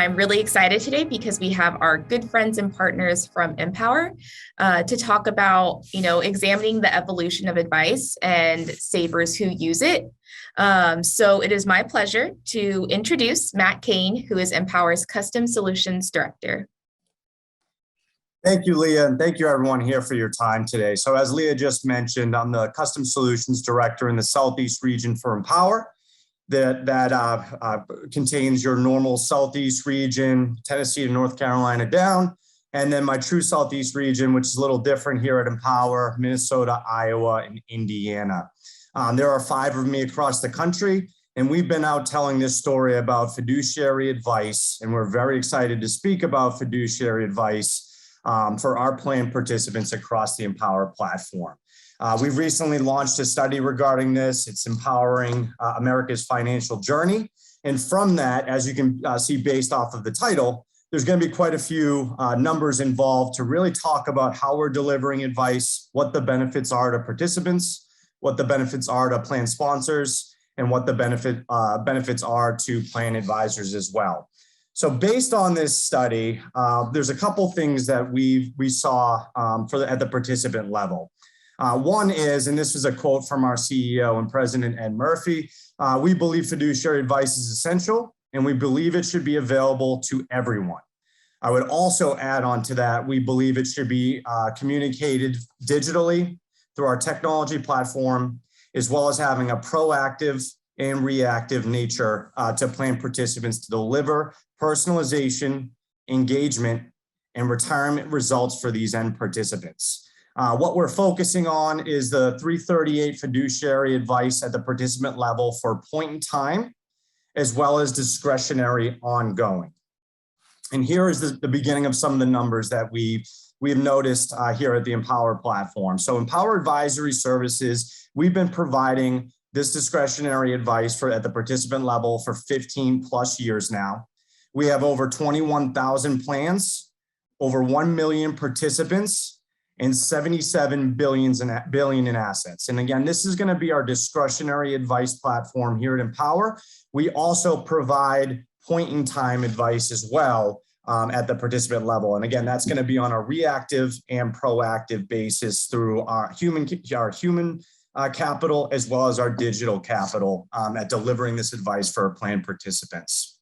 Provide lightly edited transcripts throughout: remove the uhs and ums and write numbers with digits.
I'm really excited today because we have our good friends and partners from Empower to talk about, examining the evolution of advice and savers who use it. So it is my pleasure to introduce Matt Kane, who is Empower's Custom Solutions Director. Thank you, Leah, and thank you everyone here for your time today. So as Leah just mentioned, I'm the Custom Solutions Director in the Southeast region for Empower. That contains your normal Southeast region, Tennessee to North Carolina down, and then my true Southeast region, which is a little different here at Empower, Minnesota, Iowa, and Indiana. There are 5 of me across the country, and we've been out telling this story about fiduciary advice, and we're very excited to speak about fiduciary advice for our plan participants across the Empower platform. We've recently launched a study regarding this. It's Empowering America's Financial Journey. And from that, as you can see based off of the title, there's going to be quite a few numbers involved to really talk about how we're delivering advice, what the benefits are to participants, what the benefits are to plan sponsors, and what the benefits are to plan advisors as well. So based on this study, there's a couple things that we saw at the participant level. One is, and this is a quote from our CEO and President Ed Murphy, we believe fiduciary advice is essential and we believe it should be available to everyone. I would also add on to that, we believe it should be communicated digitally through our technology platform, as well as having a proactive and reactive nature to plan participants to deliver personalization, engagement, and retirement results for these end participants. What we're focusing on is the 338 fiduciary advice at the participant level for point in time, as well as discretionary ongoing. And here is the beginning of some of the numbers that we've noticed here at the Empower platform. So Empower Advisory Services, we've been providing this discretionary advice at the participant level for 15 plus years now. We have over 21,000 plans, over 1 million participants, and 77 billion in assets. And again, this is going to be our discretionary advice platform here at Empower. We also provide point in time advice as well at the participant level. And again, that's going to be on a reactive and proactive basis through our human capital, as well as our digital capital at delivering this advice for our plan participants.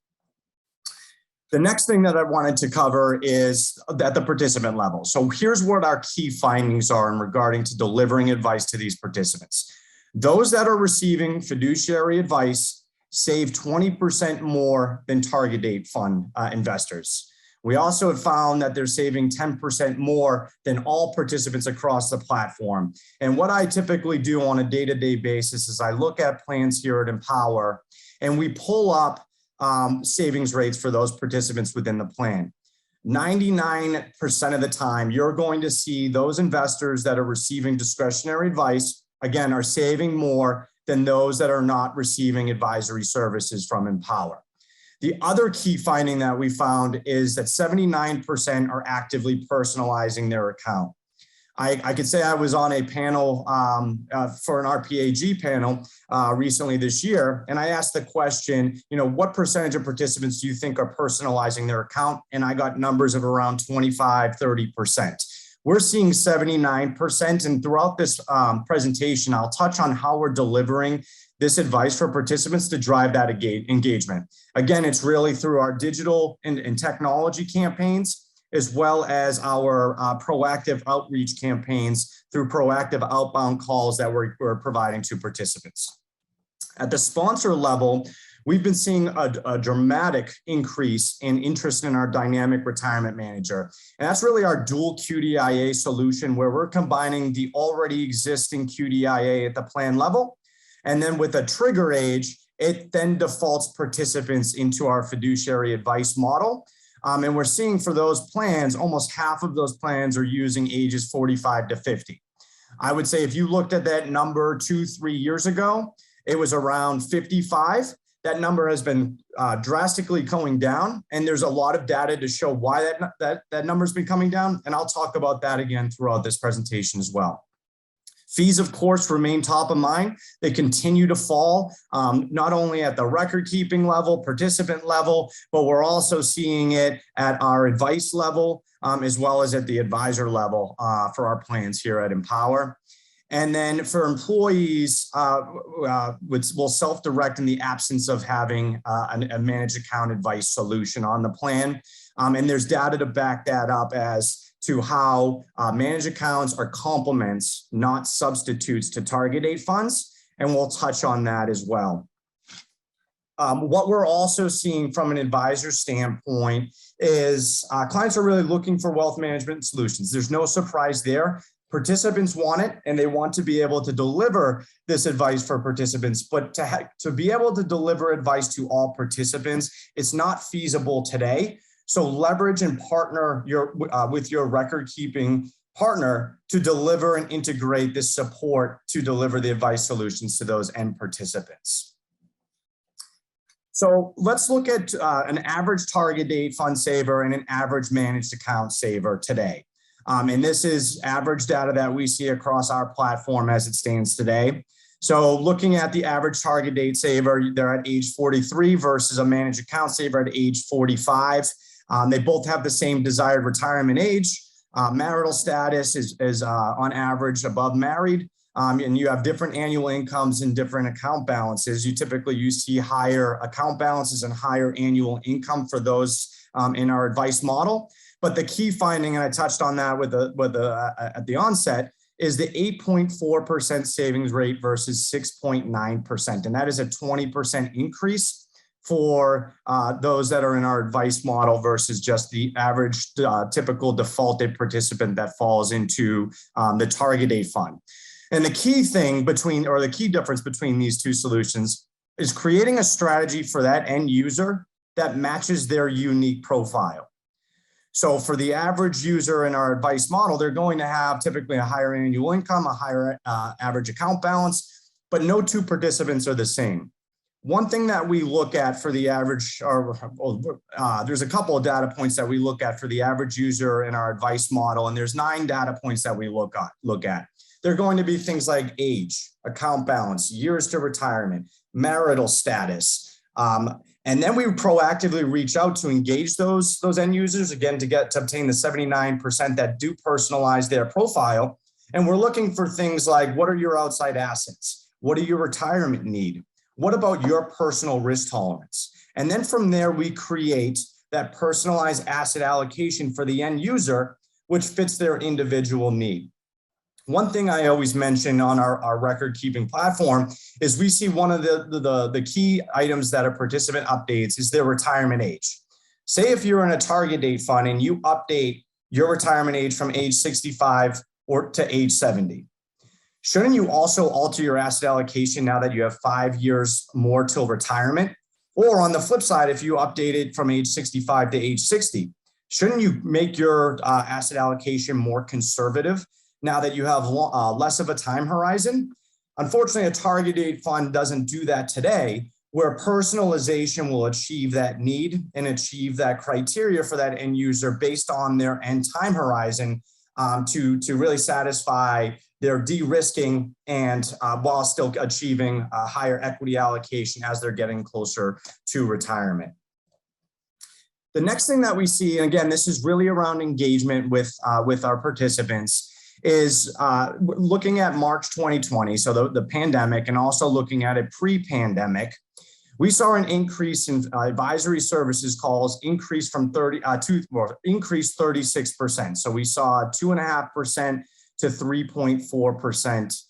The next thing that I wanted to cover is at the participant level. So here's what our key findings are in regarding to delivering advice to these participants. Those that are receiving fiduciary advice save 20% more than target date fund investors. We also have found that they're saving 10% more than all participants across the platform. And what I typically do on a day-to-day basis is I look at plans here at Empower and we pull up savings rates for those participants within the plan. 99% of the time, you're going to see those investors that are receiving discretionary advice, again, are saving more than those that are not receiving advisory services from Empower. The other key finding that we found is that 79% are actively personalizing their account. I could say I was on a panel for an RPAG panel recently this year, and I asked the question, what percentage of participants do you think are personalizing their account? And I got numbers of around 25, 30%. We're seeing 79%, and throughout this presentation, I'll touch on how we're delivering this advice for participants to drive that engagement. Again, it's really through our digital and technology campaigns, as well as our proactive outreach campaigns through proactive outbound calls that we're providing to participants. At the sponsor level, we've been seeing a dramatic increase in interest in our dynamic retirement manager. And that's really our dual QDIA solution, where we're combining the already existing QDIA at the plan level. And then with a trigger age, it then defaults participants into our fiduciary advice model. And we're seeing for those plans, almost half of those plans are using ages 45 to 50. I would say if you looked at that number 2-3 years ago, it was around 55. That number has been drastically going down, and there's a lot of data to show why that number's been coming down. And I'll talk about that again throughout this presentation as well. Fees, of course, remain top of mind. They continue to fall, not only at the record keeping level, participant level, but we're also seeing it at our advice level, as well as at the advisor level for our plans here at Empower. And then for employees, will self-direct in the absence of having a managed account advice solution on the plan. And there's data to back that up as to how managed accounts are complements, not substitutes to target date funds. And we'll touch on that as well. What we're also seeing from an advisor standpoint is clients are really looking for wealth management solutions. There's no surprise there. Participants want it, and they want to be able to deliver this advice for participants, but to be able to deliver advice to all participants, it's not feasible today. So leverage and partner with your record keeping partner to deliver and integrate this support to deliver the advice solutions to those end participants. So let's look at an average target date fund saver and an average managed account saver today. And this is average data that we see across our platform as it stands today. So looking at the average target date saver, they're at age 43 versus a managed account saver at age 45. They both have the same desired retirement age. Marital status is on average above married. And you have different annual incomes and different account balances. You see higher account balances and higher annual income for those in our advice model. But the key finding, and I touched on that at the onset, is the 8.4% savings rate versus 6.9%. And that is a 20% increase for those that are in our advice model versus just the average typical defaulted participant that falls into the target date fund. And the key difference between these two solutions is creating a strategy for that end user that matches their unique profile. So for the average user in our advice model, they're going to have typically a higher annual income, a higher average account balance, but no two participants are the same. One thing that we look at for the average, there's a couple of data points that we look at for the average user in our advice model, and there's 9 data points that we look at. They're going to be things like age, account balance, years to retirement, marital status. And then we proactively reach out to engage those end users, again, to obtain the 79% that do personalize their profile. And we're looking for things like, what are your outside assets? What are your retirement need? What about your personal risk tolerance? And then from there, we create that personalized asset allocation for the end user, which fits their individual need. One thing I always mention on our record keeping platform is we see one of the key items that a participant updates is their retirement age. Say if you're in a target date fund and you update your retirement age from age 65 or to age 70. Shouldn't you also alter your asset allocation now that you have 5 years more till retirement? Or on the flip side, if you update it from age 65 to age 60, shouldn't you make your asset allocation more conservative now that you have less of a time horizon? Unfortunately, a target date fund doesn't do that today, where personalization will achieve that need and achieve that criteria for that end user based on their end time horizon to really satisfy their de-risking and while still achieving a higher equity allocation as they're getting closer to retirement. The next thing that we see, and again, this is really around engagement with our participants, is looking at March 2020, so the pandemic, and also looking at it pre-pandemic, we saw an increase in advisory services calls increase from 36%. So we saw a 2.5% to 3.4%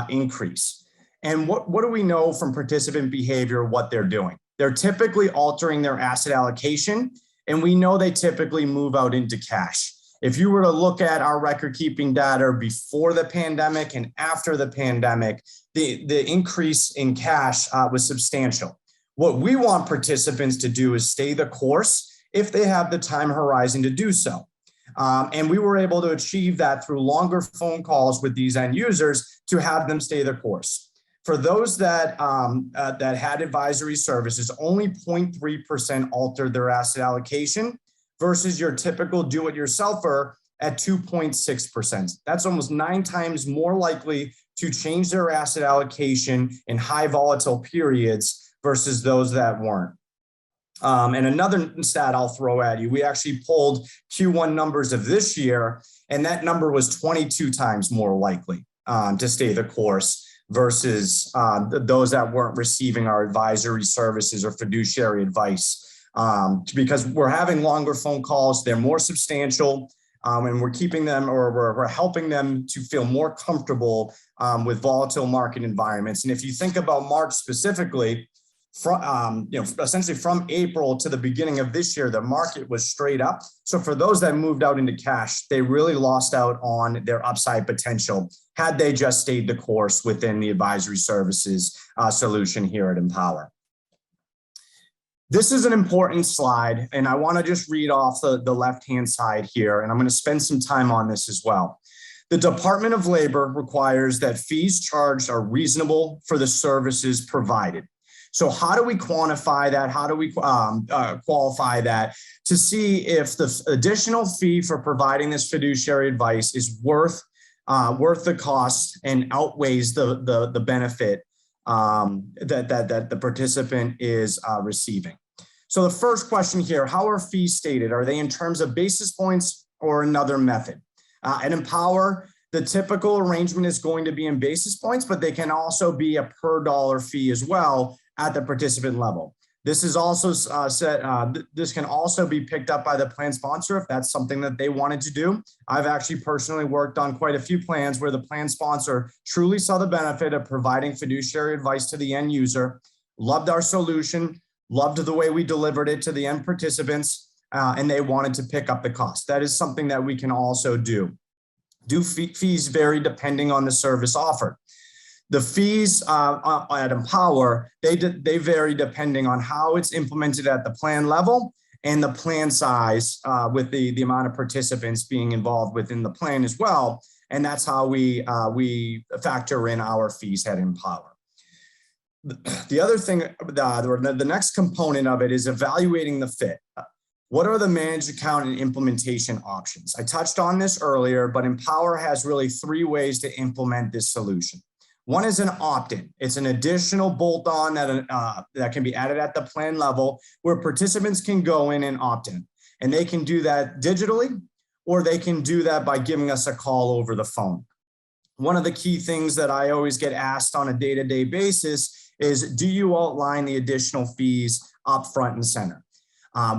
increase. And what do we know from participant behavior, what they're doing? They're typically altering their asset allocation, and we know they typically move out into cash. If you were to look at our record keeping data before the pandemic and after the pandemic, the increase in cash was substantial. What we want participants to do is stay the course if they have the time horizon to do so. And we were able to achieve that through longer phone calls with these end users to have them stay the course. For those that had advisory services, only 0.3% altered their asset allocation versus your typical do-it-yourselfer at 2.6%. That's almost 9 times more likely to change their asset allocation in high volatile periods versus those that weren't. And another stat I'll throw at you, we actually pulled Q1 numbers of this year, and that number was 22 times more likely to stay the course versus those that weren't receiving our advisory services or fiduciary advice. Because we're having longer phone calls, they're more substantial, and we're keeping them, or we're helping them to feel more comfortable with volatile market environments. And if you think about March specifically, from essentially from April to the beginning of this year, the market was straight up. So for those that moved out into cash, they really lost out on their upside potential had they just stayed the course within the advisory services solution here at Empower. This is an important slide, and I want to just read off the left-hand side here, and I'm going to spend some time on this as well. The Department of Labor requires that fees charged are reasonable for the services provided. So how do we quantify that? How do we qualify that to see if the additional fee for providing this fiduciary advice is worth the cost and outweighs the benefit that the participant is receiving? So the first question here, how are fees stated? Are they in terms of basis points or another method? At Empower, the typical arrangement is going to be in basis points, but they can also be a per dollar fee as well at the participant level. This is also this can also be picked up by the plan sponsor if that's something that they wanted to do. I've actually personally worked on quite a few plans where the plan sponsor truly saw the benefit of providing fiduciary advice to the end user, loved our solution, loved the way we delivered it to the end participants, and they wanted to pick up the cost. That is something that we can also do. Fees vary depending on the service offered. The fees at Empower, they vary depending on how it's implemented at the plan level and the plan size with the amount of participants being involved within the plan as well. And that's how we factor in our fees at Empower. The other thing, the next component of it is evaluating the fit. What are the managed account and implementation options? I touched on this earlier, but Empower has really 3 ways to implement this solution. One is an opt-in. It's an additional bolt-on that can be added at the plan level where participants can go in and opt in. And they can do that digitally, or they can do that by giving us a call over the phone. One of the key things that I always get asked on a day-to-day basis is, do you outline the additional fees up front and center?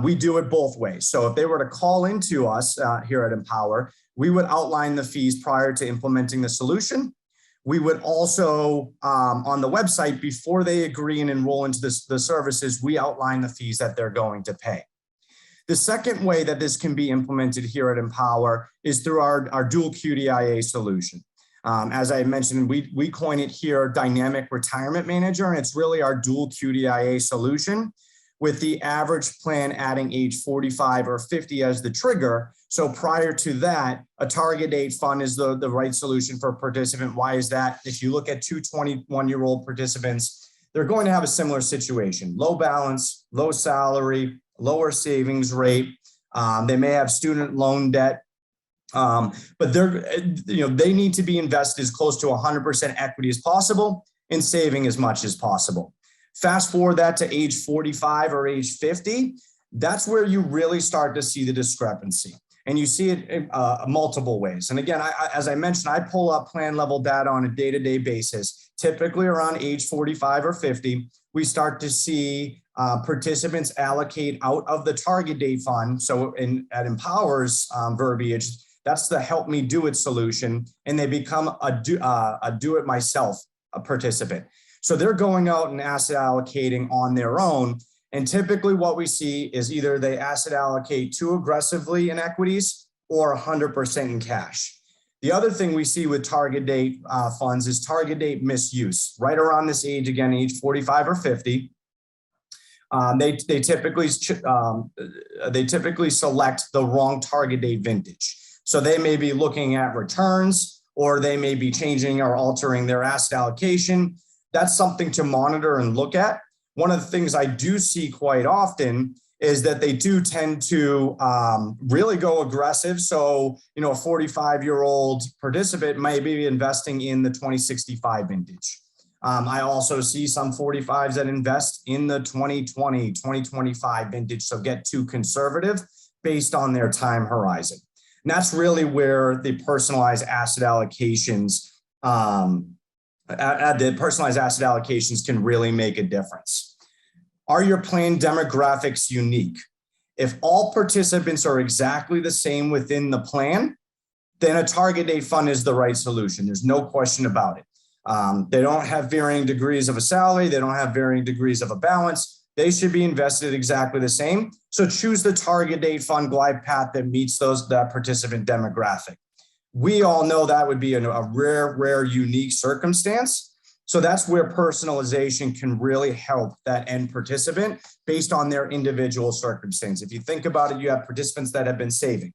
We do it both ways. So if they were to call into us here at Empower, we would outline the fees prior to implementing the solution. We would also, on the website, before they agree and enroll into the services, we outline the fees that they're going to pay. The second way that this can be implemented here at Empower is through our dual QDIA solution. As I mentioned, we coin it here Dynamic Retirement Manager, and it's really our dual QDIA solution with the average plan adding age 45 or 50 as the trigger. So prior to that, a target date fund is the right solution for a participant. Why is that? If you look at 2 21-year-old participants, they're going to have a similar situation: low balance, low salary, lower savings rate. They may have student loan debt, but they need to be invested as close to 100% equity as possible and saving as much as possible. Fast forward that to age 45 or age 50, that's where you really start to see the discrepancy. And you see it in multiple ways. And again, as I mentioned, I pull up plan level data on a day-to-day basis. Typically around age 45 or 50, we start to see participants allocate out of the target date fund. So at Empower's verbiage, that's the help me do it solution. And they become a do it myself participant. So they're going out and asset allocating on their own. And typically what we see is either they asset allocate too aggressively in equities or 100% in cash. The other thing we see with target date funds is target date misuse. Right around this age, again, age 45 or 50, they typically select the wrong target date vintage. So they may be looking at returns, or they may be changing or altering their asset allocation. That's something to monitor and look at. One of the things I do see quite often is that they do tend to really go aggressive. So, a 45-year-old participant may be investing in the 2065 vintage. I also see some 45s that invest in the 2020, 2025 vintage. So get too conservative based on their time horizon. And that's really where the personalized asset allocations, can really make a difference. Are your plan demographics unique? If all participants are exactly the same within the plan, then a target date fund is the right solution. There's no question about it. They don't have varying degrees of a salary. They don't have varying degrees of a balance. They should be invested exactly the same. So choose the target date fund glide path that meets that participant demographic. We all know that would be a rare, unique circumstance. So that's where personalization can really help that end participant based on their individual circumstance. If you think about it, you have participants that have been saving.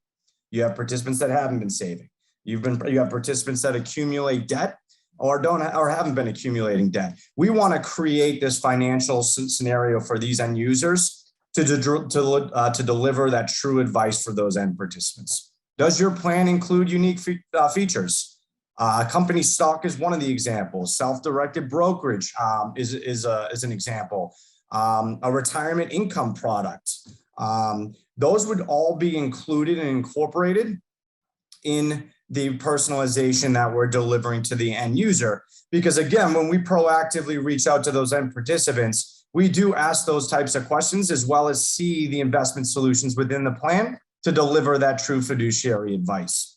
You have participants that haven't been saving. You have participants that accumulate debt or haven't been accumulating debt. We want to create this financial scenario for these end users to deliver that true advice for those end participants. Does your plan include unique features? Company stock is one of the examples. Self-directed brokerage is an example. A retirement income product. Those would all be included and incorporated in the personalization that we're delivering to the end user. Because again, when we proactively reach out to those end participants, we do ask those types of questions as well as see the investment solutions within the plan to deliver that true fiduciary advice.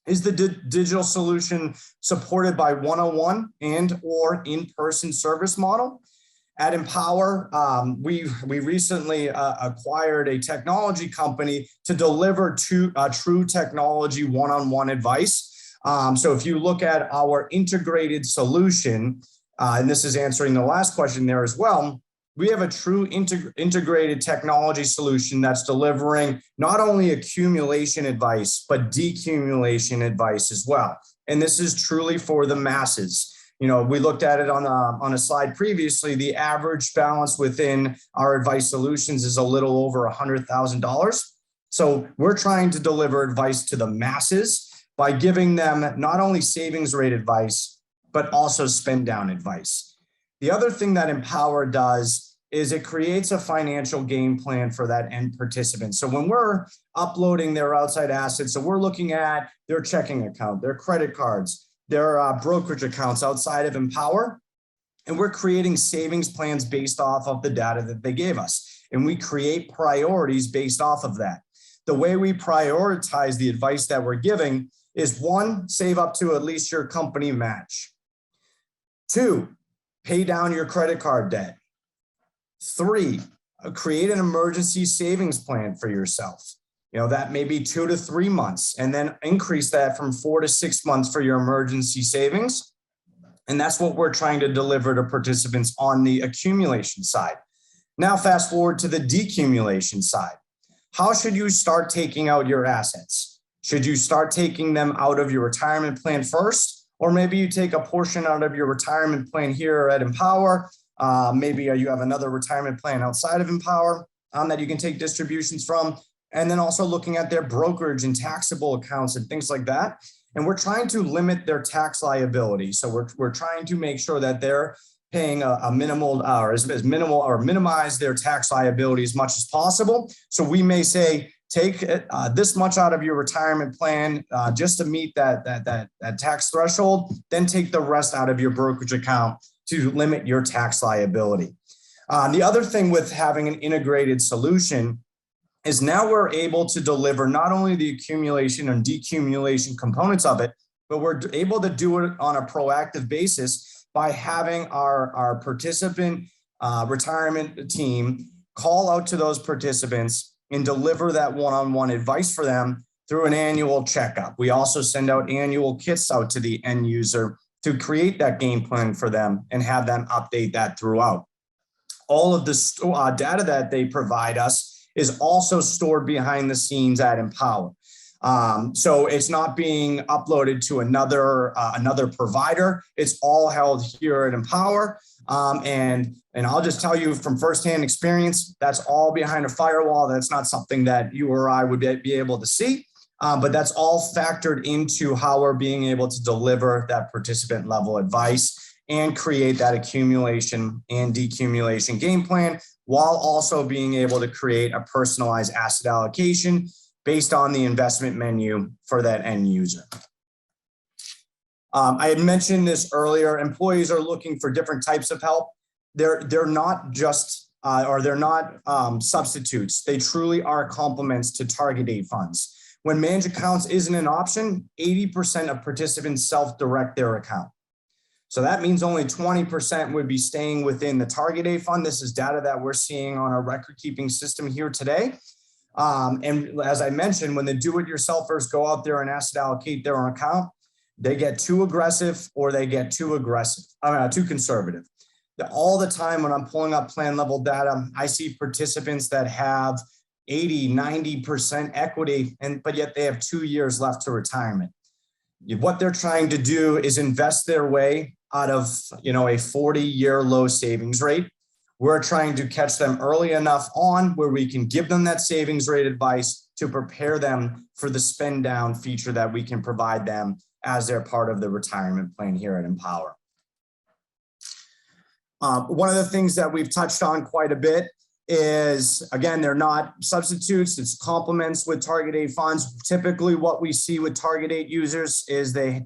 Is the digital solution supported by one-on-one and or in-person service model? At Empower, we recently acquired a technology company to deliver true technology one-on-one advice. So if you look at our integrated solution, and this is answering the last question there as well, we have a true integrated technology solution that's delivering not only accumulation advice, but decumulation advice as well. And this is truly for the masses. We looked at it on a slide previously. The average balance within our advice solutions is a little over $100,000. So we're trying to deliver advice to the masses by giving them not only savings rate advice, but also spend down advice. The other thing that Empower does is it creates a financial game plan for that end participant. So when we're uploading their outside assets, so we're looking at their checking account, their credit cards, their brokerage accounts outside of Empower, and we're creating savings plans based off of the data that they gave us. And we create priorities based off of that. The way we prioritize the advice that we're giving is 1, save up to at least your company match. 2, pay down your credit card debt. 3, create an emergency savings plan for yourself. That may be 2 to 3 months, and then increase that from 4 to 6 months for your emergency savings. And that's what we're trying to deliver to participants on the accumulation side. Now, fast forward to the decumulation side. How should you start taking out your assets? Should you start taking them out of your retirement plan first? Or maybe you take a portion out of your retirement plan here at Empower. Maybe you have another retirement plan outside of Empower that you can take distributions from. And then also looking at their brokerage and taxable accounts and things like that. And we're trying to limit their tax liability. So we're trying to make sure that they're paying a minimal or as minimal or minimize their tax liability as much as possible. So we may say, take this much out of your retirement plan just to meet that tax threshold, then take the rest out of your brokerage account to limit your tax liability. The other thing with having an integrated solution is now we're able to deliver not only the accumulation and decumulation components of it, but we're able to do it on a proactive basis by having our participant retirement team call out to those participants and deliver that one-on-one advice for them through an annual checkup. We also send out annual kits out to the end user to create that game plan for them and have them update that throughout. All of the data that they provide us is also stored behind the scenes at Empower. So it's not being uploaded to another provider. It's all held here at Empower. And I'll just tell you from firsthand experience, that's all behind a firewall. That's not something that you or I would be able to see, but that's all factored into how we're being able to deliver that participant level advice and create that accumulation and decumulation game plan, while also being able to create a personalized asset allocation based on the investment menu for that end user. I had mentioned this earlier. Employees are looking for different types of help. They're not just they're not substitutes. They truly are complements to target date funds. When managed accounts isn't an option, 80% of participants self-direct their account. So that means only 20% would be staying within the target date fund. This is data that we're seeing on our record keeping system here today. And as I mentioned, when the do-it-yourselfers go out there and asset allocate their own account, they get too aggressive or they get too conservative. All the time when I'm pulling up plan level data, I see participants that have 80, 90% equity, but yet they have 2 years left to retirement. What they're trying to do is invest their way out of a 40-year low savings rate. We're trying to catch them early enough on where we can give them that savings rate advice to prepare them for the spend down feature that we can provide them as they're part of the retirement plan here at Empower. One of the things that we've touched on quite a bit is, again, they're not substitutes, it's complements with target date funds. Typically what we see with target date users is they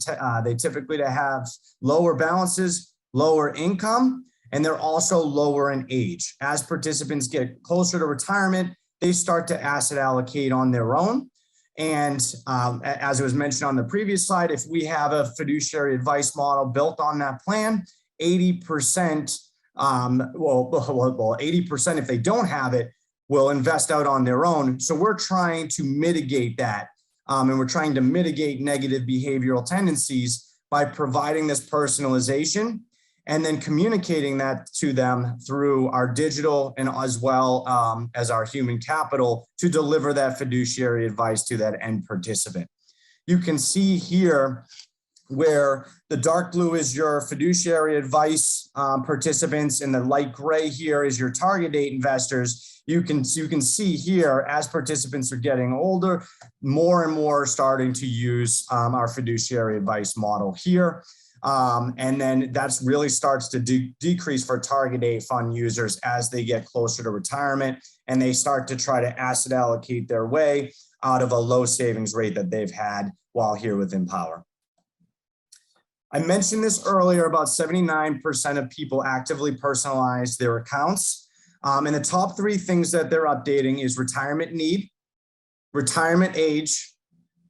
typically have lower balances, lower income, and they're also lower in age. As participants get closer to retirement, they start to asset allocate on their own. And as it was mentioned on the previous slide, if we have a fiduciary advice model built on that plan, 80%, 80% if they don't have it, will invest out on their own. So we're trying to mitigate that. And we're trying to mitigate negative behavioral tendencies by providing this personalization and then communicating that to them through our digital and as well as our human capital to deliver that fiduciary advice to that end participant. You can see here where the dark blue is your fiduciary advice participants and the light gray here is your target date investors. You can see here as participants are getting older, more and more starting to use our fiduciary advice model here. And then that's really starts to decrease for target date fund users as they get closer to retirement and they start to try to asset allocate their way out of a low savings rate that they've had while here with Empower. I mentioned this earlier, about 79% of people actively personalize their accounts. And the top 3 things that they're updating is retirement need, retirement age,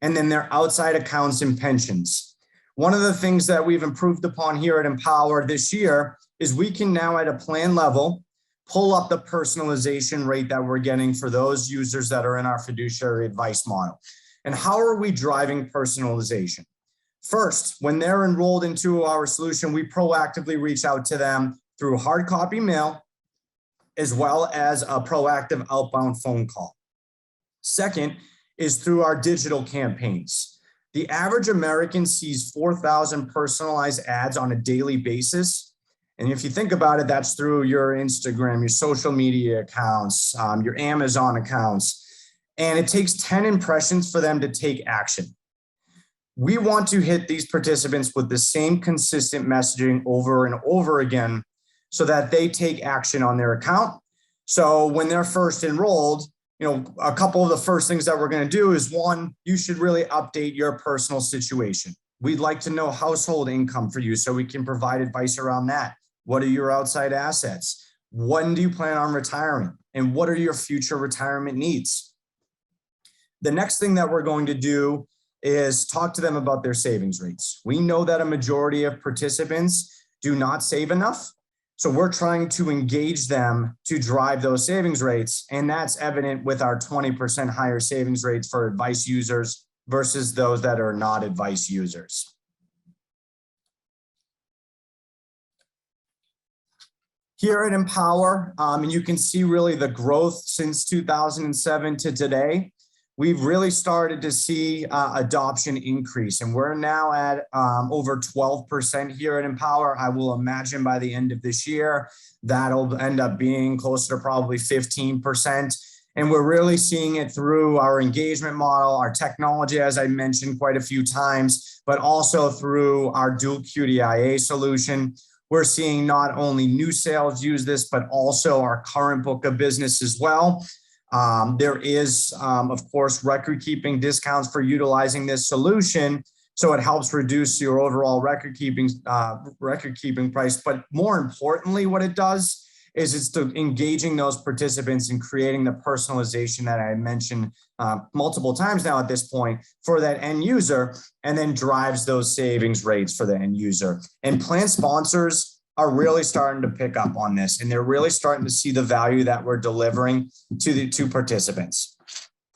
and then their outside accounts and pensions. One of the things that we've improved upon here at Empower this year is we can now at a plan level pull up the personalization rate that we're getting for those users that are in our fiduciary advice model. And how are we driving personalization? First, when they're enrolled into our solution, we proactively reach out to them through hard copy mail, as well as a proactive outbound phone call. Second is through our digital campaigns. The average American sees 4,000 personalized ads on a daily basis. And if you think about it, that's through your Instagram, your social media accounts, your Amazon accounts, and it takes 10 impressions for them to take action. We want to hit these participants with the same consistent messaging over and over again so that they take action on their account. So when they're first enrolled, a couple of the first things that we're going to do is, one, you should really update your personal situation. We'd like to know household income for you so we can provide advice around that. What are your outside assets? When do you plan on retiring? And what are your future retirement needs? The next thing that we're going to do is talk to them about their savings rates. We know that a majority of participants do not save enough. So we're trying to engage them to drive those savings rates. And that's evident with our 20% higher savings rates for advice users versus those that are not advice users. Here at Empower, and you can see really the growth since 2007 to today. we've really started to see adoption increase, and we're now at over 12% here at Empower. I will imagine by the end of this year, that'll end up being closer to probably 15%. And we're really seeing it through our engagement model, our technology, as I mentioned quite a few times, but also through our dual QDIA solution. We're seeing not only new sales use this, but also our current book of business as well. There is, of course, record keeping discounts for utilizing this solution. So it helps reduce your overall record keeping price. But more importantly, what it does is it's engaging those participants and creating the personalization that I mentioned multiple times now at this point for that end user, and then drives those savings rates for the end user. And plan sponsors are really starting to pick up on this, and they're really starting to see the value that we're delivering to the two participants.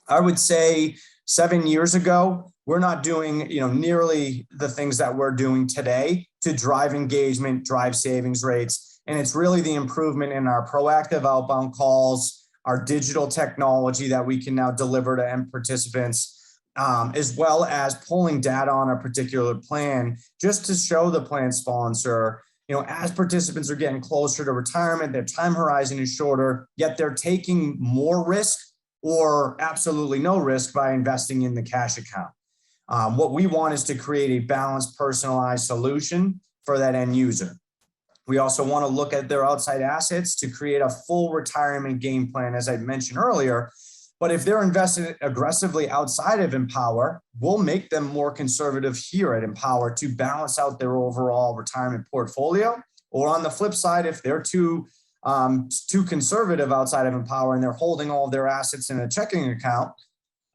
I would say 7 years ago, we're not doing nearly the things that we're doing today to drive engagement, drive savings rates. And it's really the improvement in our proactive outbound calls, our digital technology that we can now deliver to end participants, as well as pulling data on a particular plan just to show the plan sponsor, as participants are getting closer to retirement, their time horizon is shorter, yet they're taking more risk or absolutely no risk by investing in the cash account. What we want is to create a balanced, personalized solution for that end user. We also want to look at their outside assets to create a full retirement game plan, as I mentioned earlier. But if they're invested aggressively outside of Empower, we'll make them more conservative here at Empower to balance out their overall retirement portfolio. Or on the flip side, if they're too conservative outside of Empower and they're holding all of their assets in a checking account,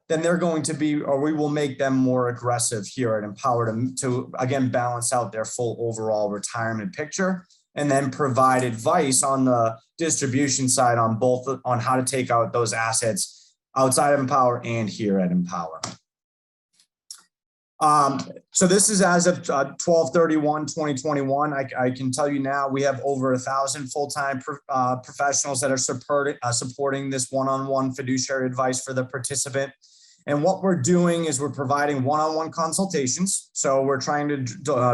then they're going to be, or we will make them more aggressive here at Empower to again, balance out their full overall retirement picture, and then provide advice on the distribution side on how to take out those assets outside of Empower and here at Empower. So this is as of 12/31/2021. I can tell you now we have over 1,000 full-time professionals that are supporting this one-on-one fiduciary advice for the participant. And what we're doing is we're providing one-on-one consultations. So we're trying to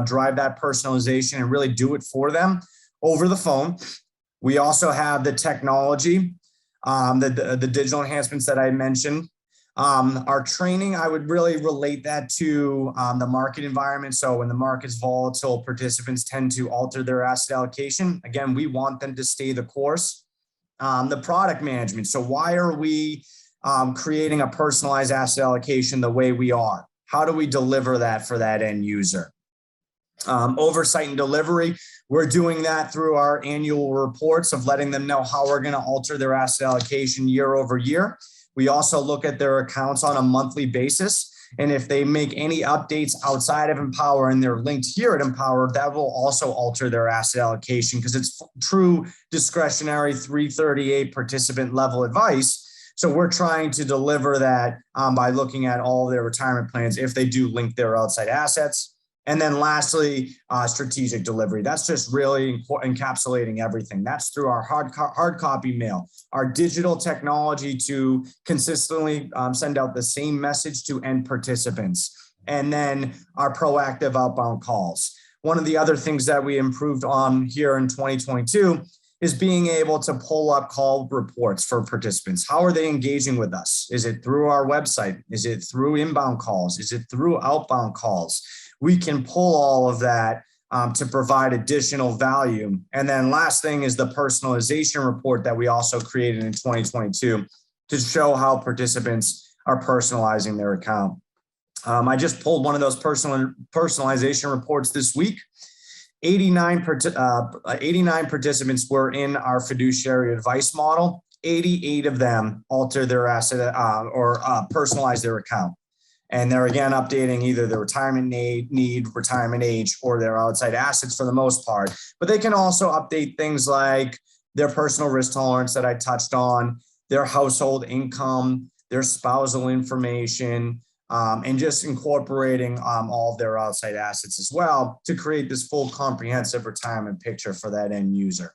drive that personalization and really do it for them over the phone. We also have the technology, the digital enhancements that I mentioned. Our training, I would really relate that to the market environment. So when the market's volatile, participants tend to alter their asset allocation. Again, we want them to stay the course. The product management. So why are we creating a personalized asset allocation the way we are? How do we deliver that for that end user? Oversight and delivery. We're doing that through our annual reports of letting them know how we're going to alter their asset allocation year over year. We also look at their accounts on a monthly basis. And if they make any updates outside of Empower and they're linked here at Empower, that will also alter their asset allocation because it's true discretionary 338 participant level advice. So we're trying to deliver that by looking at all their retirement plans if they do link their outside assets. And then lastly, strategic delivery. That's just really encapsulating everything. That's through our hard copy mail, our digital technology to consistently send out the same message to end participants, and then our proactive outbound calls. One of the other things that we improved on here in 2022 is being able to pull up call reports for participants. How are they engaging with us? Is it through our website? Is it through inbound calls? Is it through outbound calls? We can pull all of that to provide additional value. And then last thing is the personalization report that we also created in 2022 to show how participants are personalizing their account. I just pulled one of those personalization reports this week. 89 participants were in our fiduciary advice model. 88 of them alter their asset or personalize their account. And they're again updating either their retirement need, retirement age, or their outside assets for the most part. But they can also update things like their personal risk tolerance that I touched on, their household income, their spousal information, and just incorporating all of their outside assets as well to create this full comprehensive retirement picture for that end user.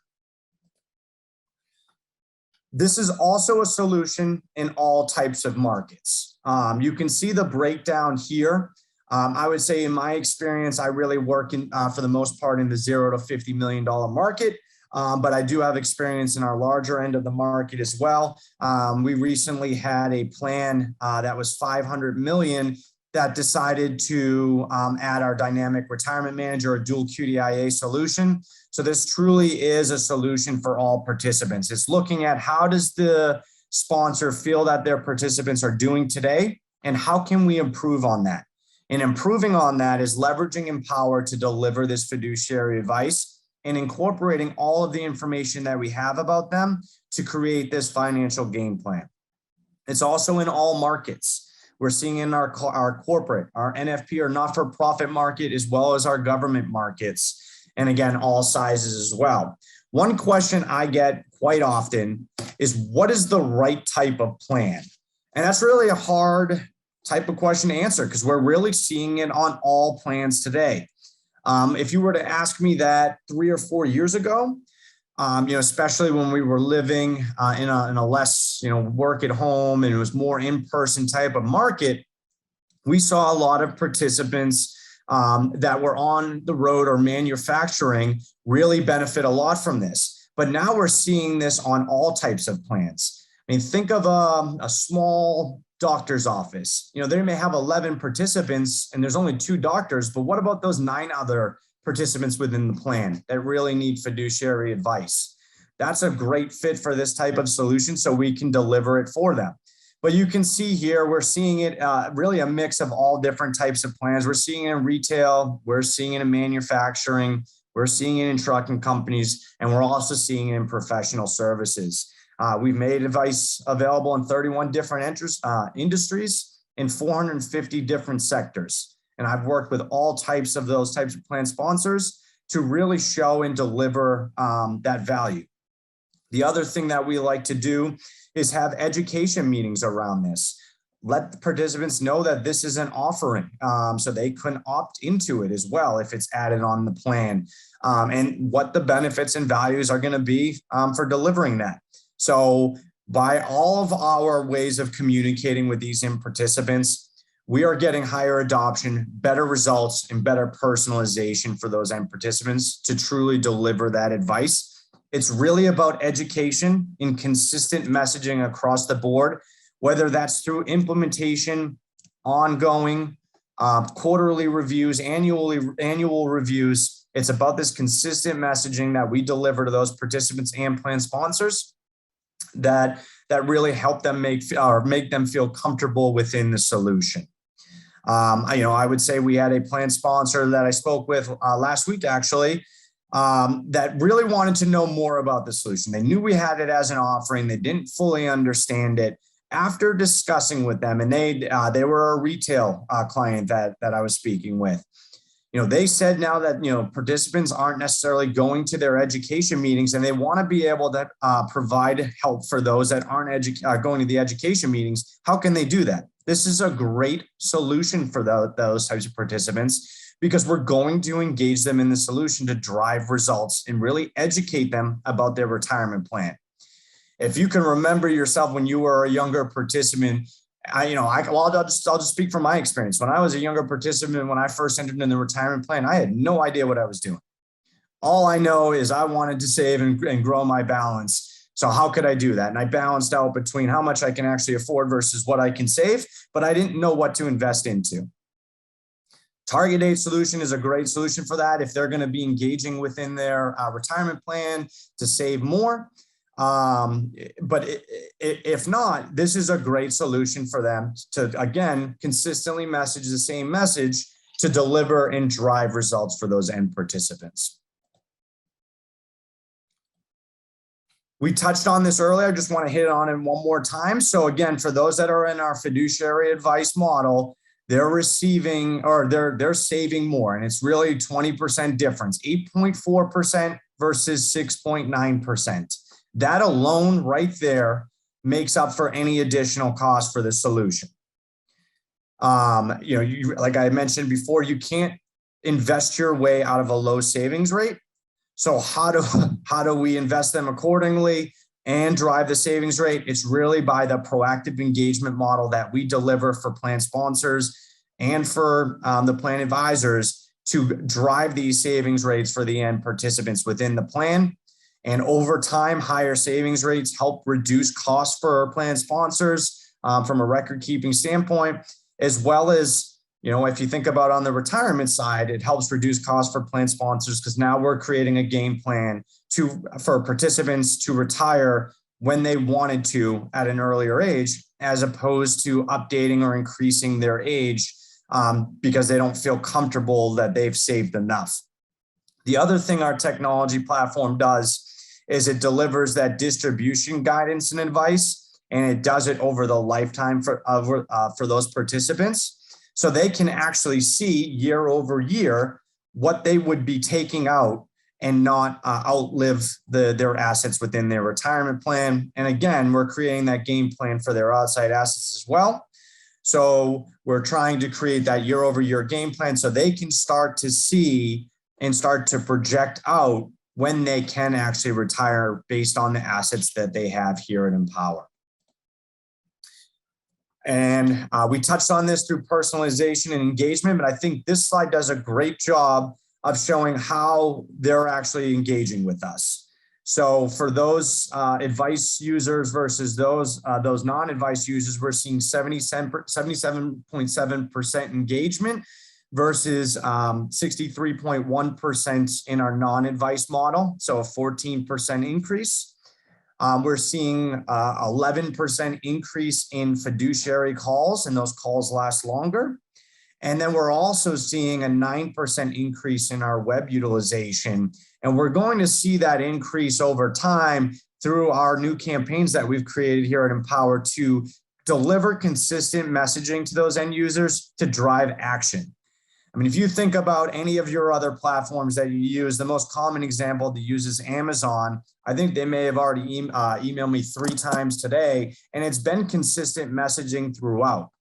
This is also a solution in all types of markets. You can see the breakdown here. I would say in my experience, I really work in, for the most part in the $0 to $50 million market. But I do have experience in our larger end of the market as well. We recently had a plan that was $500 million that decided to add our dynamic retirement manager, a dual QDIA solution. So this truly is a solution for all participants. It's looking at how does the sponsor feel that their participants are doing today, and how can we improve on that? And improving on that is leveraging Empower to deliver this fiduciary advice and incorporating all of the information that we have about them to create this financial game plan. It's also in all markets. We're seeing in our corporate, our NFP or not-for-profit market, as well as our government markets. And again, all sizes as well. One question I get quite often is, what is the right type of plan? And that's really a hard type of question to answer because we're really seeing it on all plans today. If you were to ask me that 3 or 4 years ago, especially when we were living in a less, work at home and it was more in-person type of market, we saw a lot of participants that were on the road or manufacturing really benefit a lot from this. But now we're seeing this on all types of plans. I mean, think of a small doctor's office. They may have 11 participants and there's only 2 doctors, but what about those 9 other participants within the plan that really need fiduciary advice? That's a great fit for this type of solution, so we can deliver it for them. But you can see here, we're seeing it really a mix of all different types of plans. We're seeing it in retail, we're seeing it in manufacturing, we're seeing it in trucking companies, and we're also seeing it in professional services. We've made advice available in 31 different industries in 450 different sectors. And I've worked with all types of those types of plan sponsors to really show and deliver that value. The other thing that we like to do is have education meetings around this. Let the participants know that this is an offering, so they can opt into it as well if it's added on the plan, and what the benefits and values are going to be for delivering that. So by all of our ways of communicating with these participants, we are getting higher adoption, better results, and better personalization for those end participants to truly deliver that advice. It's really about education and consistent messaging across the board, whether that's through implementation, ongoing, quarterly reviews, annual reviews. It's about this consistent messaging that we deliver to those participants and plan sponsors that really help them make them feel comfortable within the solution. I would say we had a plan sponsor that I spoke with last week, actually, that really wanted to know more about the solution. They knew we had it as an offering. They didn't fully understand it. After discussing with them, and they were a retail client that I was speaking with, they said now that, participants aren't necessarily going to their education meetings, and they want to be able to provide help for those that aren't going to the education meetings. How can they do that? This is a great solution for those types of participants, because we're going to engage them in the solution to drive results and really educate them about their retirement plan. If you can remember yourself when you were a younger participant, I'll just speak from my experience. When I was a younger participant, when I first entered in the retirement plan, I had no idea what I was doing. All I know is I wanted to save and grow my balance. So how could I do that? And I balanced out between how much I can actually afford versus what I can save, but I didn't know what to invest into. Target date solution is a great solution for that if they're going to be engaging within their retirement plan to save more. But if not, this is a great solution for them to, again, consistently message the same message to deliver and drive results for those end participants. We touched on this earlier. I just want to hit on it one more time. So again, for those that are in our fiduciary advice model, they're receiving, or they're saving more, and it's really 20% difference, 8.4% versus 6.9%. That alone right there makes up for any additional cost for the solution. Like I mentioned before, you can't invest your way out of a low savings rate. So how do we invest them accordingly and drive the savings rate, it's really by the proactive engagement model that we deliver for plan sponsors and for the plan advisors to drive these savings rates for the end participants within the plan. And over time, higher savings rates help reduce costs for plan sponsors from a record keeping standpoint, as well as, if you think about on the retirement side, it helps reduce costs for plan sponsors because now we're creating a game plan for participants to retire when they wanted to at an earlier age, as opposed to updating or increasing their age because they don't feel comfortable that they've saved enough. The other thing our technology platform does is it delivers that distribution guidance and advice, and it does it over the lifetime for those participants. So they can actually see year over year what they would be taking out and not outlive their assets within their retirement plan. And again, we're creating that game plan for their outside assets as well. So we're trying to create that year over year game plan so they can start to see and start to project out when they can actually retire based on the assets that they have here at Empower. And we touched on this through personalization and engagement, but I think this slide does a great job of showing how they're actually engaging with us. So for those advice users versus those non-advice users, we're seeing 77.7% engagement versus 63.1% in our non-advice model, so a 14% increase. We're seeing 11% increase in fiduciary calls, and those calls last longer. And then we're also seeing a 9% increase in our web utilization. And we're going to see that increase over time through our new campaigns that we've created here at Empower to deliver consistent messaging to those end users to drive action. I mean, if you think about any of your other platforms that you use, the most common example to use is Amazon. I think they may have already emailed me 3 times today, and it's been consistent messaging throughout.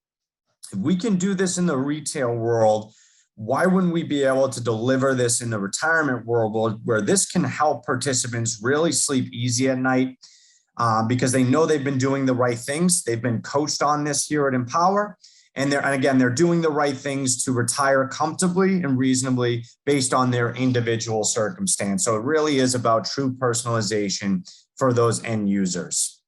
If we can do this in the retail world, why wouldn't we be able to deliver this in the retirement world where this can help participants really sleep easy at night because they know they've been doing the right things. They've been coached on this here at Empower. And they're doing the right things to retire comfortably and reasonably based on their individual circumstance. So it really is about true personalization for those end users.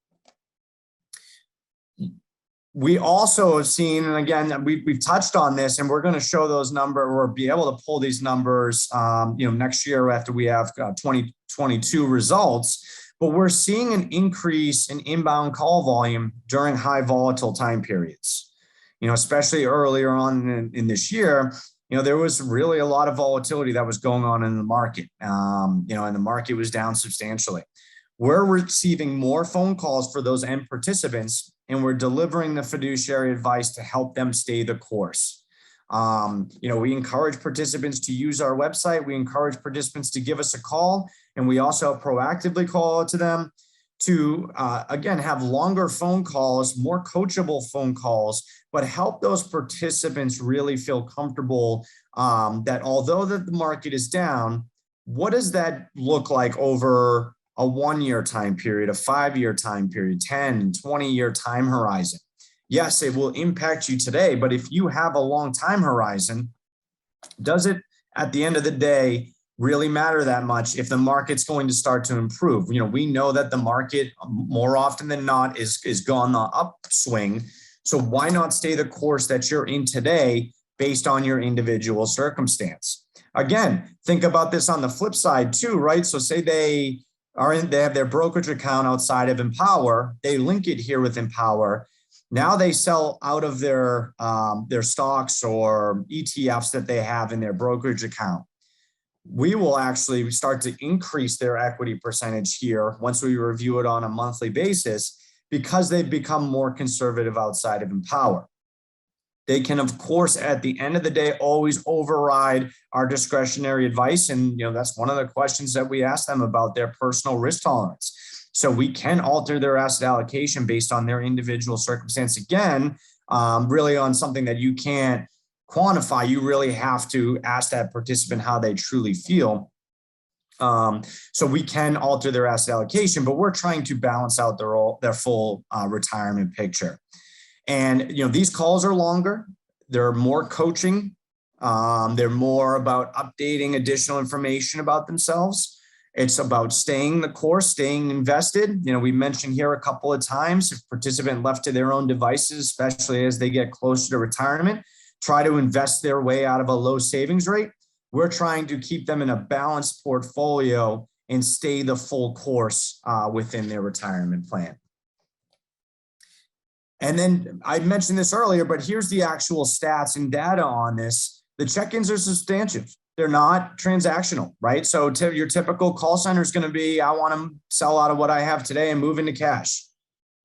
We also have seen, and again, we've touched on this, and we're going to show those numbers or be able to pull these numbers, next year after we have 2022 results. But we're seeing an increase in inbound call volume during high volatile time periods. Especially earlier on in this year, there was really a lot of volatility that was going on in the market, and the market was down substantially. We're receiving more phone calls for those end participants, and we're delivering the fiduciary advice to help them stay the course. We encourage participants to use our website. We encourage participants to give us a call, and we also proactively call to them to, again, have longer phone calls, more coachable phone calls, but help those participants really feel comfortable that although the market is down, what does that look like over a 1-year time period, a 5-year time period, 10, 20-year time horizon? Yes, it will impact you today, but if you have a long time horizon, does it at the end of the day really matter that much if the market's going to start to improve? We know that the market more often than not is gone the upswing. So why not stay the course that you're in today based on your individual circumstance? Again, think about this on the flip side too, right? So say they have their brokerage account outside of Empower, they link it here with Empower. Now they sell out of their stocks or ETFs that they have in their brokerage account. We will actually start to increase their equity percentage here once we review it on a monthly basis because they've become more conservative outside of Empower. They can, of course, at the end of the day, always override our discretionary advice. And that's one of the questions that we ask them about their personal risk tolerance. So we can alter their asset allocation based on their individual circumstance. Again, really on something that you can't quantify. You really have to ask that participant how they truly feel. So we can alter their asset allocation, but we're trying to balance out their full retirement picture. And these calls are longer. They're more coaching. They're more about updating additional information about themselves. It's about staying the course, staying invested. We mentioned here a couple of times, if participant left to their own devices, especially as they get closer to retirement, try to invest their way out of a low savings rate. We're trying to keep them in a balanced portfolio and stay the full course within their retirement plan. And then I mentioned this earlier, but here's the actual stats and data on this. The check-ins are substantive. They're not transactional, right? So your typical call center is going to be, I want to sell out of what I have today and move into cash.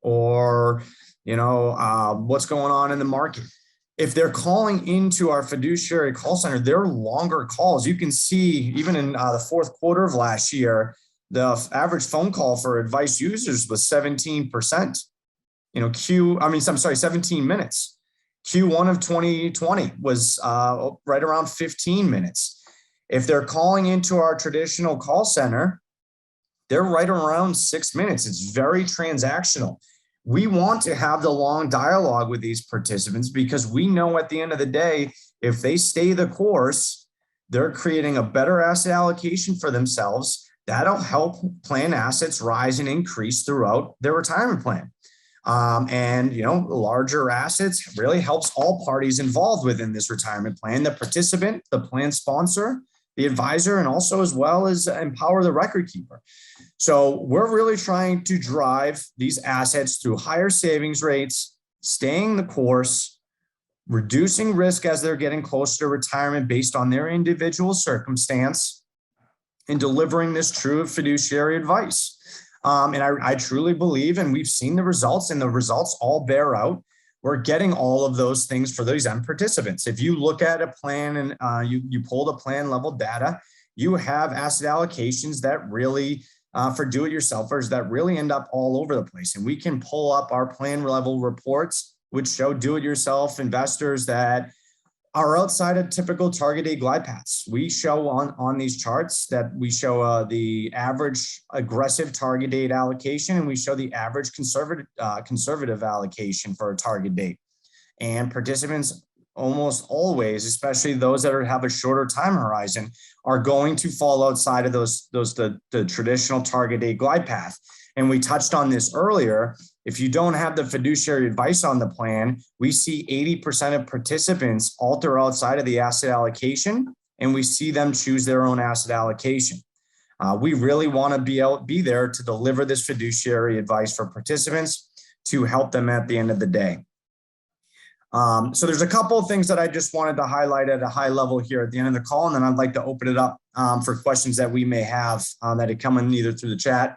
Or, what's going on in the market. If they're calling into our fiduciary call center, they're longer calls. You can see even in the fourth quarter of last year, the average phone call for advice users was 17%. 17 minutes. Q1 of 2020 was right around 15 minutes. If they're calling into our traditional call center, they're right around 6 minutes. It's very transactional. We want to have the long dialogue with these participants because we know at the end of the day, if they stay the course, they're creating a better asset allocation for themselves. That'll help plan assets rise and increase throughout their retirement plan. Larger assets really helps all parties involved within this retirement plan, the participant, the plan sponsor, the advisor, and also as well as empower the record keeper. So we're really trying to drive these assets through higher savings rates, staying the course, reducing risk as they're getting closer to retirement based on their individual circumstance, and delivering this true fiduciary advice. And I truly believe, and we've seen the results, and the results all bear out. We're getting all of those things for those end participants. If you look at a plan and you pull the plan level data, you have asset allocations that really, for do-it-yourselfers, that really end up all over the place. And we can pull up our plan level reports, which show do-it-yourself investors that are outside of typical target date glide paths. We show on these charts that we show the average aggressive target date allocation, and we show the average conservative allocation for a target date. And participants almost always, especially those that have a shorter time horizon, are going to fall outside of the traditional target date glide path. And we touched on this earlier. If you don't have the fiduciary advice on the plan, we see 80% of participants alter outside of the asset allocation, and we see them choose their own asset allocation. We really want to be there to deliver this fiduciary advice for participants to help them at the end of the day. So there's a couple of things that I just wanted to highlight at a high level here at the end of the call, and then I'd like to open it up for questions that we may have that had come in either through the chat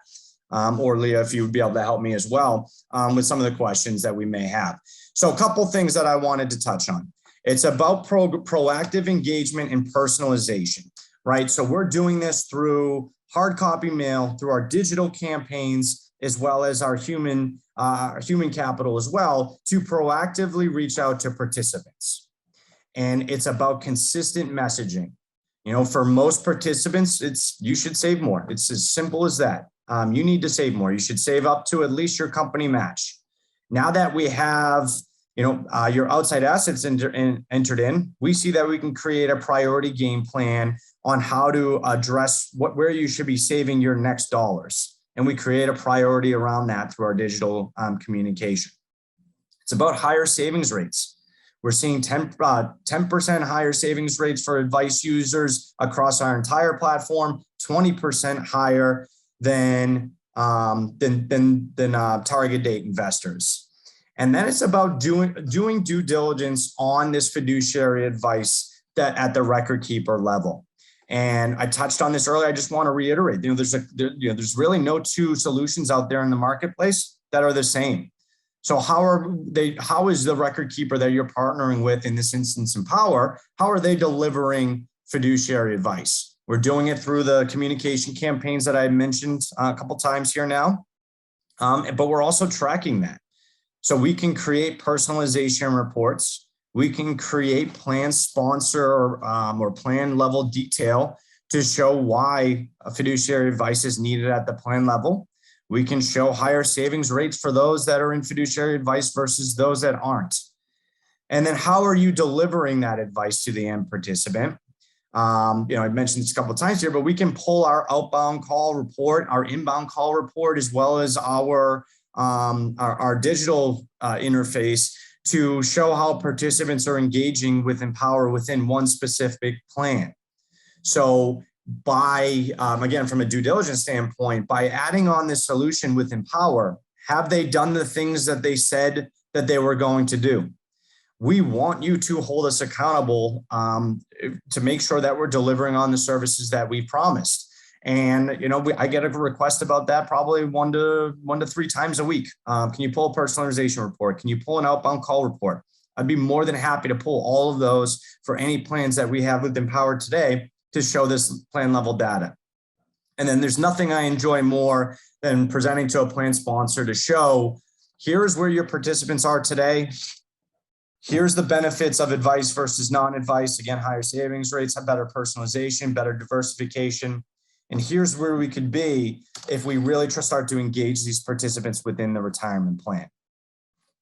or Leah, if you would be able to help me as well with some of the questions that we may have. So a couple things that I wanted to touch on. It's about proactive engagement and personalization, right? So we're doing this through hard copy mail, through our digital campaigns, as well as our human capital as well, to proactively reach out to participants. And it's about consistent messaging. For most participants, you should save more. It's as simple as that. You need to save more. You should save up to at least your company match. Now that we have, your outside assets entered in, we see that we can create a priority game plan on how to address where you should be saving your next dollars. And we create a priority around that through our digital communication. It's about higher savings rates. We're seeing 10% higher savings rates for advice users across our entire platform, 20% higher than target date investors. And then it's about doing due diligence on this fiduciary advice that at the record keeper level. And I touched on this earlier. I just want to reiterate, there's really no two solutions out there in the marketplace that are the same. So how is the record keeper that you're partnering with, in this instance Empower, how are they delivering fiduciary advice? We're doing it through the communication campaigns that I mentioned a couple times here now, but we're also tracking that. So we can create personalization reports. We can create plan sponsor or plan level detail to show why a fiduciary advice is needed at the plan level. We can show higher savings rates for those that are in fiduciary advice versus those that aren't. And then how are you delivering that advice to the end participant? I mentioned this a couple of times here, but we can pull our outbound call report, our inbound call report, as well as our digital interface to show how participants are engaging with Empower within one specific plan. So by, again, from a due diligence standpoint, by adding on this solution with Empower, have they done the things that they said that they were going to do? We want you to hold us accountable to make sure that we're delivering on the services that we promised. And, I get a request about that probably one to 3 times a week. Can you pull a personalization report? Can you pull an outbound call report? I'd be more than happy to pull all of those for any plans that we have with Empower today to show this plan level data. And then there's nothing I enjoy more than presenting to a plan sponsor to show, here's where your participants are today. Here's the benefits of advice versus non-advice. Again, higher savings rates, have better personalization, better diversification. And here's where we could be if we really start to engage these participants within the retirement plan.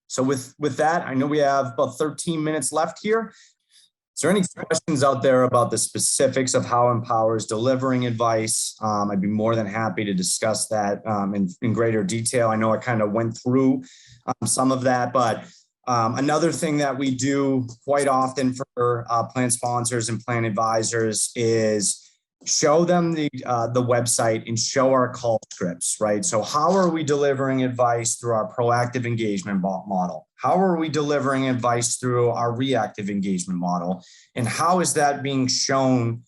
So with that, I know we have about 13 minutes left here. Is there any questions out there about the specifics of how Empower is delivering advice? I'd be more than happy to discuss that in greater detail. I know I kind of went through some of that, but another thing that we do quite often for plan sponsors and plan advisors is show them the website and show our call scripts, right? So how are we delivering advice through our proactive engagement model? How are we delivering advice through our reactive engagement model? And how is that being shown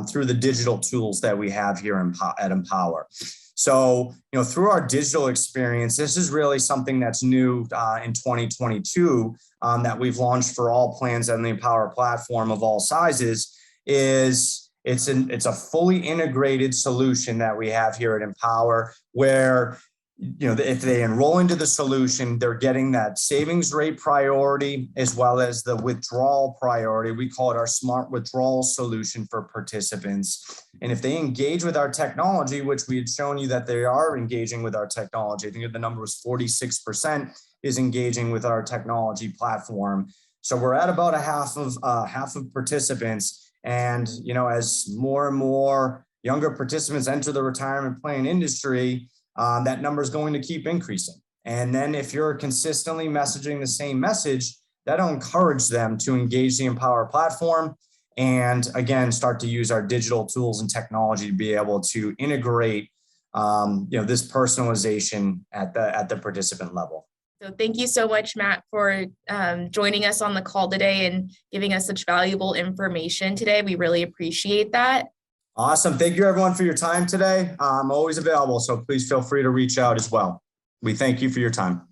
through the digital tools that we have here at Empower? So, through our digital experience, this is really something that's new in 2022 that we've launched for all plans on the Empower platform of all sizes. It's a fully integrated solution that we have here at Empower, where if they enroll into the solution, they're getting that savings rate priority as well as the withdrawal priority. We call it our smart withdrawal solution for participants. And if they engage with our technology, which we had shown you that they are engaging with our technology, I think the number was 46% is engaging with our technology platform. So we're at about half of participants. And, as more and more younger participants enter the retirement plan industry, that number is going to keep increasing. And then if you're consistently messaging the same message, that'll encourage them to engage the Empower platform and, again, start to use our digital tools and technology to be able to integrate, this personalization at the participant level. So thank you so much, Matt, for joining us on the call today and giving us such valuable information today. We really appreciate that. Awesome. Thank you, everyone, for your time today. I'm always available, so please feel free to reach out as well. We thank you for your time.